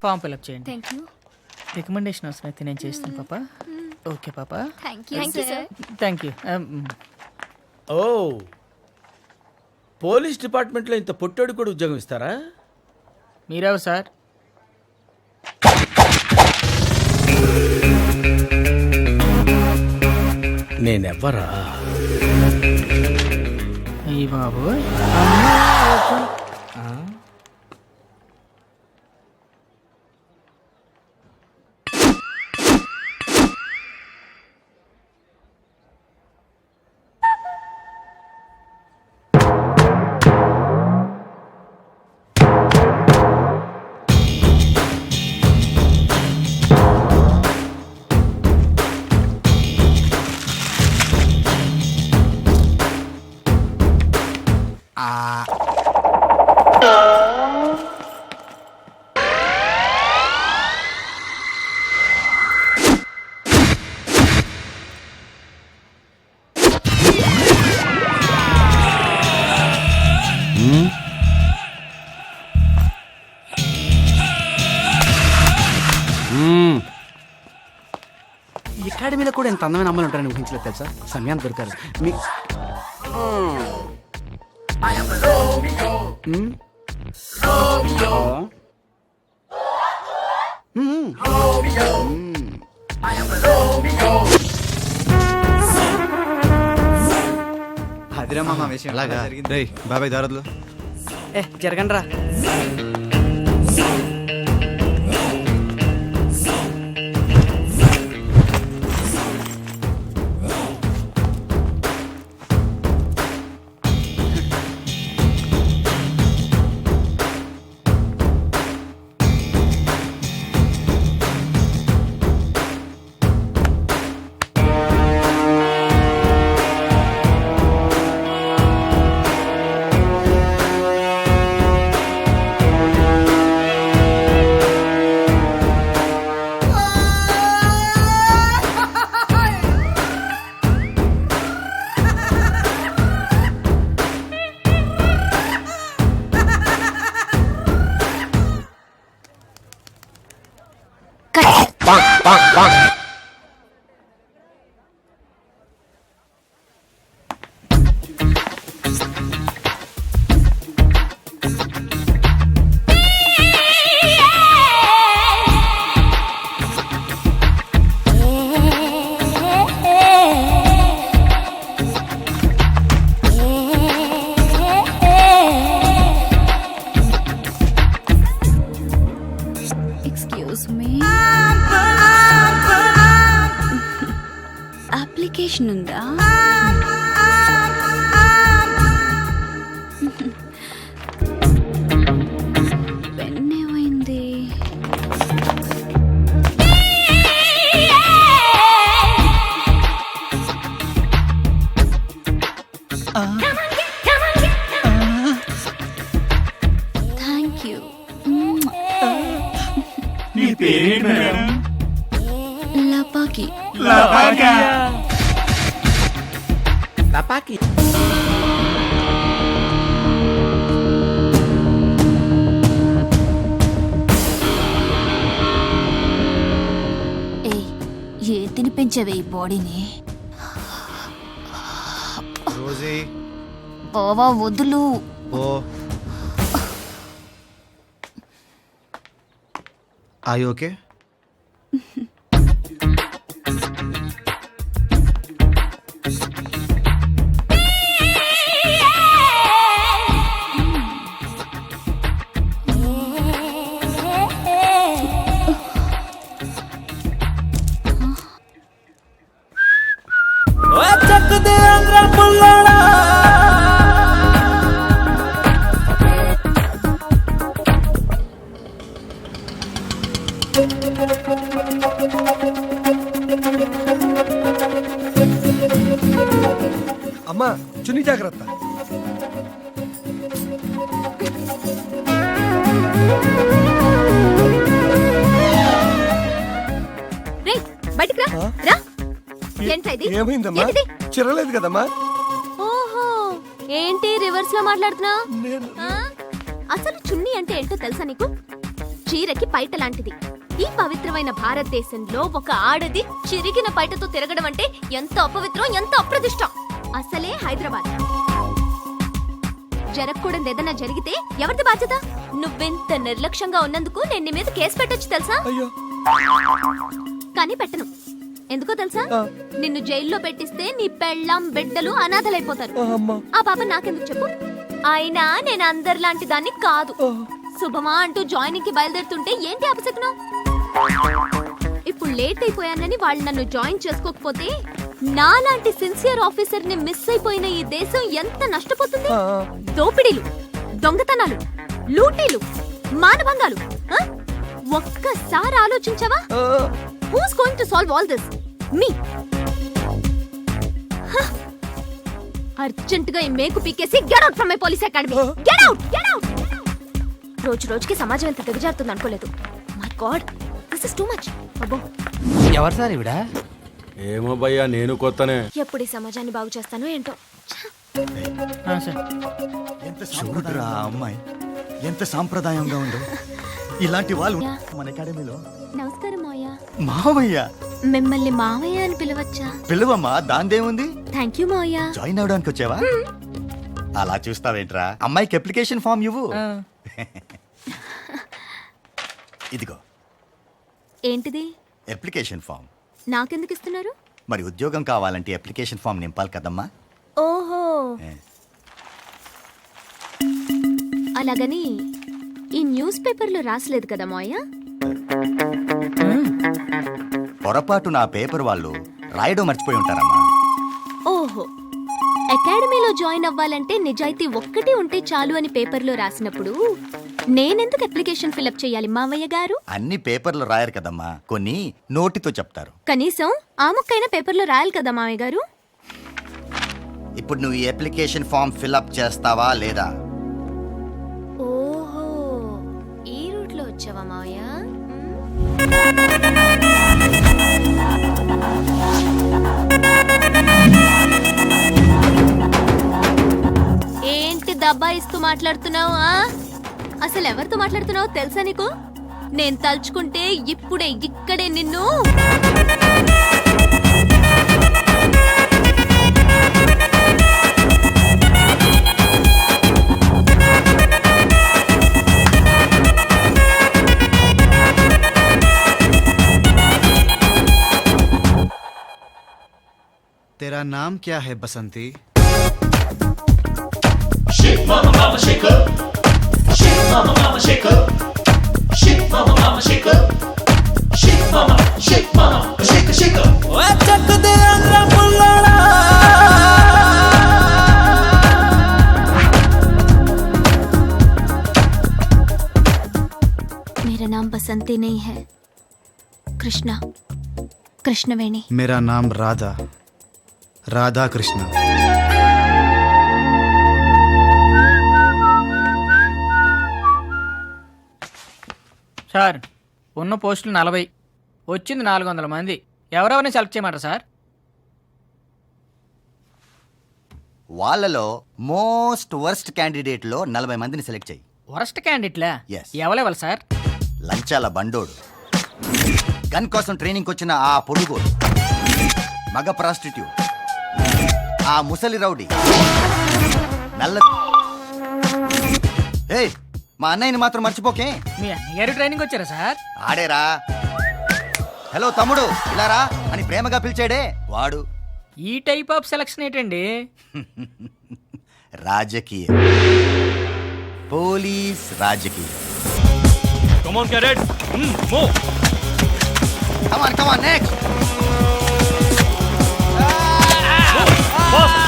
Form fill up చేయండి. Thank you. Recommendation అవసరం అయితే నేను చేస్తాను పాప. ఓకే పాప. Thank you sir. Thank you. ఓ, పోలీస్ డిపార్ట్మెంట్లో ఇంత పొట్టోడు కూడా ఉద్యోగం ఇస్తారా? మీరెవరు సార్? నేనెవ్వరా? అయ్యి బాబోయ్. అకాడమీలో కూడా ఇంత అందమైన అమ్మాయిలు ఉంటారని ఊహించలేదు తెలుసా. సమయాన్ని దొరకారు మీ అదిరా మామ విషయం. అలాగా రేయ్ బాబాయ్ దారద్లు జరగండి రా. అప్లికేషన్ ఉందా? పెన్ ఏమైంది? Thank you. నీ పేరేంటి మేడం? లపాకి. లపాకి. ఏ తినిపించవే ఈ బాడీని? రోజీ బావా వదులు. O R you okay? అమ్మా చున్నీ జాగ్రత్త. బయటికి రా. ఏమైందమ్మా? చిరలేదు కదమ్మా. ఓహో, ఏంటి రివర్స్ లో మాట్లాడుతున్నా? అసలు చున్నీ అంటే ఏంటో తెలుసా నీకు? చీరకి పైట లాంటిది. ఈ పవిత్రమైన భారతదేశంలో ఒక ఆడది చిరిగిన పైటతో తిరగడం అంటే ఎంత అపవిత్రం, ఎంత అప్రదిష్టం. అసలే హైదరాబాద్. జరగకూడదు ఏదైనా జరిగితే ఎవరిది బాధ్యత? నువ్వెంత నిర్లక్ష్యంగా ఉన్నందుకు నేను నీ మీద కేసు పెట్టొచ్చు తెలుసా? అయ్యో కానీ పెట్టను. ఎందుకో తెలుసా? నిన్ను జైల్లో పెట్టిస్తే నీ పెళ్ళాం బిడ్డలు అనాథలైపోతారు. అమ్మా ఆ పాప నాకెందుకు చెప్పు? అయినా నేను అందరిలాంటి దాన్ని కాదు. శుభమా అంటూ జాయినింగ్ కి బయలుదేరుతుంటే ఏంటి అపశకునం? ఇప్పుడు లేట్ అయిపోయానని వాళ్ళు నన్ను జాయిన్ చేసుకోకపోతే నాలాంటి సిన్సియర్ ఆఫీసర్ ని మిస్ అయిపోయిన ఈ దేశం ఎంత నష్టపోతుంది? దోపిడీలు, దొంగతనాలు, లూటీలు, మానభంగాలు. ఆ? ఒక్కసారి ఆలోచించావా? Who's going to solve all this? Me. Urgent గా ఈ మేకు పీకేసి get out from my police academy. Get out, get out. రోజు రోజుకి సమాజం ఎంత దిగజారుతుంది అనుకోలేదు. My God, this is too much. అబ్బో, ఎవరు సార్ ఇవిడ? ఏమో భయ్యా, నేను కొత్తనే. ఎప్పుడు ఈ సమాజాన్ని బాగు చేస్తానో ఏంటో. సార్ చూడురా ఆ అమ్మాయి ఎంత సాంప్రదాయంగా ఉందో. ఇలాంటి వాళ్ళు మన అకాడమీలో. నమస్కారం మావయ్య. మావయ్య మిమ్మల్ని మావయ్య అని పిలవచ్చా? పిలువమ్మా, దాందేముంది. థ్యాంక్ యూ మావయ్య. జాయిన్ అవడానికి వచ్చావా? అలా చూస్తావేంట్రా, అమ్మాయికి అప్లికేషన్ ఫామ్ ఇవ్వు. ఇదిగో ఏంటిది? Application form. నాకెందుకు ఇస్తున్నారు? మరి ఉద్యోగం కావాలంటే అప్లికేషన్ ఫామ్ నింపాలి కదమ్మా. ఓహో, ఏ. అలాగని ఈ న్యూస్ పేపర్లో రాసలేదు కదా మావయ్య? పొరపాటు నా పేపర్ వాళ్ళు రాయడం మర్చిపోయి ఉంటారమ్మా. ఓహో, అకాడమీలో జాయిన్ అవ్వాలంటే నిజాయితీ ఒక్కటి ఉంటే చాలు అని పేపర్లో రాసినప్పుడు నేనెందుకు అప్లికేషన్ ఫిలప్ చేయాలి మావయ్య గారు? అన్ని పేపర్లు రాయరు కదమ్మా, కొన్ని నోటితో చెప్తారు. కనీసం ఆ ముక్కైనా పేపర్లో రాయాలి కదా మావయ్య గారు? ఇప్పుడు నువ్వు ఈ అప్లికేషన్ ఫామ్ ఫిల్అప్ చేస్తావా లేదా? ఓహో, ఈ రూట్ లో వచ్చావా మావయ్య? ఏంటి దబ్బాయిస్తూ మాట్లాడుతున్నావు? అసలు ఎవరితో మాట్లాడుతున్నావో తెలుసా నీకు? నేను తలుచుకుంటే ఇప్పుడే ఇక్కడే నిన్ను. तेरा नाम क्या है बसंती? Shake mama mama shake up. Shake mama mama shake up. Shake mama mama shake up. Shake mama shake shake up. मेरा नाम बसंती नहीं है, कृष्णा, कृष्णवेणी. मेरा नाम राधा, राधा कृष्ण. సార్ ఉన్న పోస్టులు 40, వచ్చింది 400 మంది. ఎవరెవరిని సెలెక్ట్ చేయమంటారు సార్? వాళ్ళలో మోస్ట్ వర్స్ట్ క్యాండిడేట్ లో 40 మందిని సెలెక్ట్ చేయి. వరస్ట్ క్యాండిడేట్లా? Yes. ఎవరెవరు సార్? లంచాల బండోడు, గన్ కోసం ట్రైనింగ్ వచ్చిన ఆ పొడుగోడు, మగ ప్రాస్టిట్యూట్, ఆ ముసలి రౌడీ, నల్ల. ఏయ్, మా అన్నయ్యని మాత్రం మర్చిపోకే. మీ అన్నగారు ట్రైనింగ్ వచ్చారా సార్? ఆడేరా. హలో తమ్ముడు ఇలా రా అని ప్రేమగా పిలిచాడే వాడు. ఈ టైప్ ఆఫ్ సెలక్షన్ ఏంటండి? రాజకీయ, పోలీస్ రాజకీయ. Come on, cadet. Move. Come on, next. Boss.